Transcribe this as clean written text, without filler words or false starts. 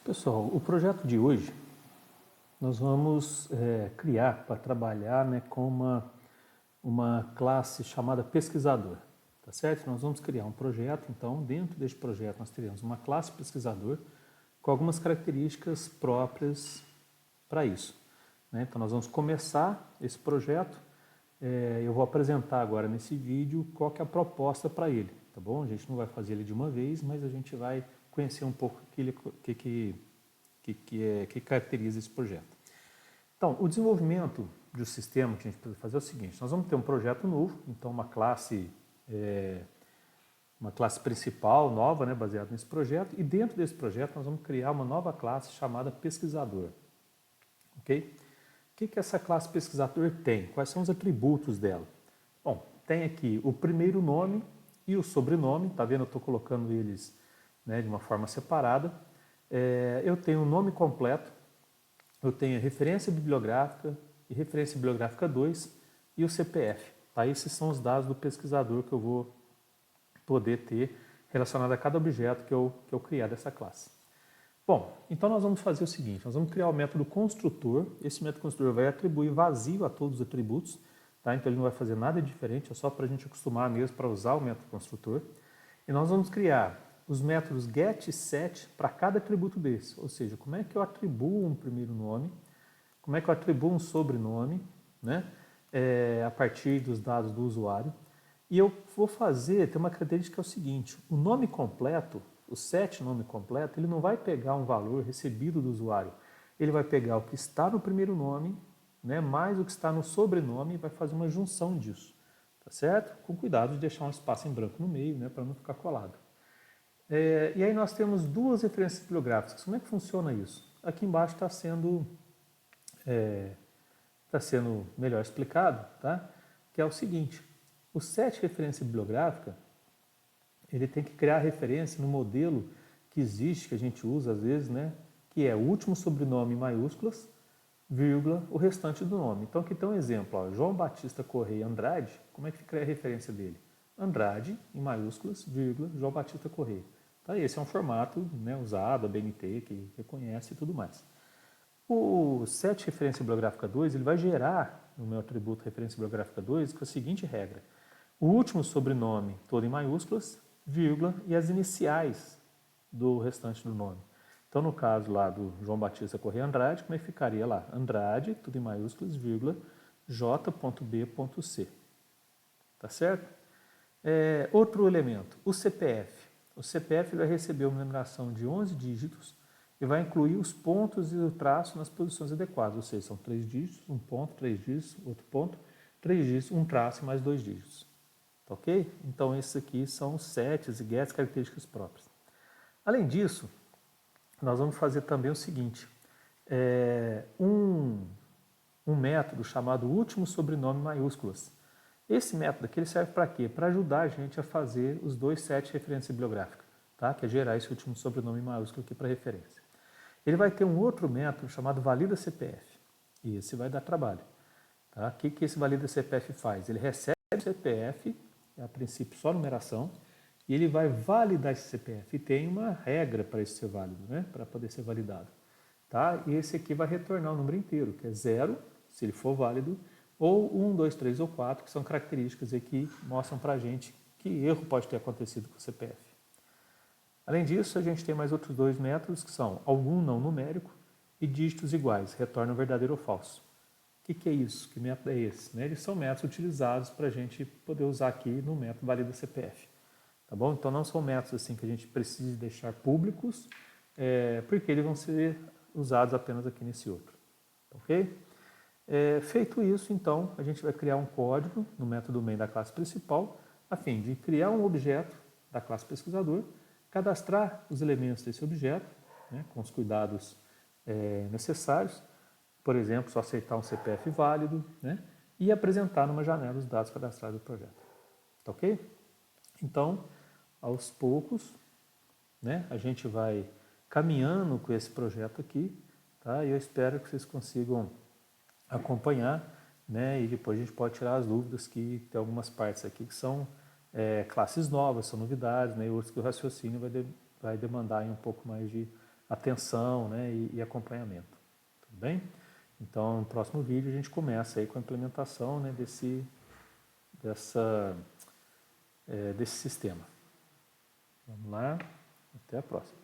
Pessoal, o projeto de hoje nós vamos criar para trabalhar, né, com uma classe chamada pesquisador, tá certo? Nós vamos criar um projeto, então dentro deste projeto nós teremos uma classe pesquisador com algumas características próprias para isso, né? Então nós vamos começar esse projeto, eu vou apresentar agora nesse vídeo qual que é a proposta para ele, tá bom? A gente não vai fazer ele de uma vez, mas a gente vai conhecer um pouco o que caracteriza esse projeto. Então, o desenvolvimento do sistema que a gente precisa fazer é o seguinte: nós vamos ter um projeto novo, então uma classe principal nova, né, baseada nesse projeto, e dentro desse projeto nós vamos criar uma nova classe chamada pesquisador. Ok? O que essa classe pesquisador tem? Quais são os atributos dela? Bom, tem aqui o primeiro nome e o sobrenome, tá vendo? Eu estou colocando eles, né, de uma forma separada. Eu tenho o nome completo, eu tenho a referência bibliográfica e referência bibliográfica 2 e o CPF. Tá? Esses são os dados do pesquisador que eu vou poder ter relacionado a cada objeto que eu criar dessa classe. Bom, então nós vamos fazer o seguinte: nós vamos criar o método construtor. Esse método construtor vai atribuir vazio a todos os atributos, tá? Então ele não vai fazer nada diferente, é só para a gente acostumar mesmo para usar o método construtor. E nós vamos criar os métodos get e set para cada atributo desse, ou seja, como é que eu atribuo um primeiro nome, como é que eu atribuo um sobrenome, né, a partir dos dados do usuário. E eu vou fazer, tem uma característica que é o seguinte: o nome completo, o set nome completo, ele não vai pegar um valor recebido do usuário, ele vai pegar o que está no primeiro nome, né, mais o que está no sobrenome e vai fazer uma junção disso, tá certo? Com cuidado de deixar um espaço em branco no meio, né, para não ficar colado. E aí nós temos duas referências bibliográficas. Como é que funciona isso? Aqui embaixo está sendo melhor explicado, tá? Que é o seguinte: o set referência bibliográfica, ele tem que criar referência no modelo que existe, que a gente usa às vezes, né? Que é o último sobrenome em maiúsculas, vírgula, o restante do nome. Então aqui tem um exemplo, ó, João Batista Correia Andrade. Como é que fica a referência dele? Andrade, em maiúsculas, vírgula, João Batista Correia. Tá, esse é um formato, né, usado, a BNT, que reconhece e tudo mais. O set referência bibliográfica 2, ele vai gerar no meu atributo referência bibliográfica 2 com a seguinte regra: o último sobrenome todo em maiúsculas, vírgula, e as iniciais do restante do nome. Então, no caso lá do João Batista Correia Andrade, como é que ficaria lá? Andrade, tudo em maiúsculas, vírgula, j.b.c. Tá certo? Outro elemento, o CPF. O CPF vai receber uma numeração de 11 dígitos e vai incluir os pontos e o traço nas posições adequadas, ou seja, são 3 dígitos, um ponto, 3 dígitos, outro ponto, 3 dígitos, um traço e mais 2 dígitos. Tá ok? Então, esses aqui são os sets e gets, características próprias. Além disso, nós vamos fazer também o seguinte: um método chamado último sobrenome maiúsculas. Esse método aqui ele serve para quê? Para ajudar a gente a fazer os dois sets de referência bibliográfica, tá? Que é gerar esse último sobrenome maiúsculo aqui para referência. Ele vai ter um outro método chamado valida CPF, e esse vai dar trabalho. Tá? O que esse valida CPF faz? Ele recebe o CPF, a princípio só numeração, e ele vai validar esse CPF. E tem uma regra para isso ser válido, né? Para poder ser validado. Tá? E esse aqui vai retornar o número inteiro, que é 0, se ele for válido, ou 1, 2, 3 ou 4, que são características aí que mostram para a gente que erro pode ter acontecido com o CPF. Além disso, a gente tem mais outros dois métodos, que são algum não numérico e dígitos iguais, retornam verdadeiro ou falso. O que é isso? Que método é esse? Eles são métodos utilizados para a gente poder usar aqui no método valida CPF. Tá bom? Então não são métodos assim que a gente precisa deixar públicos, porque eles vão ser usados apenas aqui nesse outro. Ok? Feito isso, então, a gente vai criar um código no método main da classe principal, a fim de criar um objeto da classe pesquisador, cadastrar os elementos desse objeto, né, com os cuidados necessários, por exemplo, só aceitar um CPF válido, né, e apresentar numa janela os dados cadastrados do projeto. Tá ok? Então, aos poucos, né, a gente vai caminhando com esse projeto aqui, tá? E eu espero que vocês consigam acompanhar, né, e depois a gente pode tirar as dúvidas, que tem algumas partes aqui que são classes novas, são novidades, né, e outros que o raciocínio vai demandar um pouco mais de atenção, né, e acompanhamento. Tudo bem? Então, no próximo vídeo a gente começa aí com a implementação, né, desse sistema. Vamos lá, até a próxima.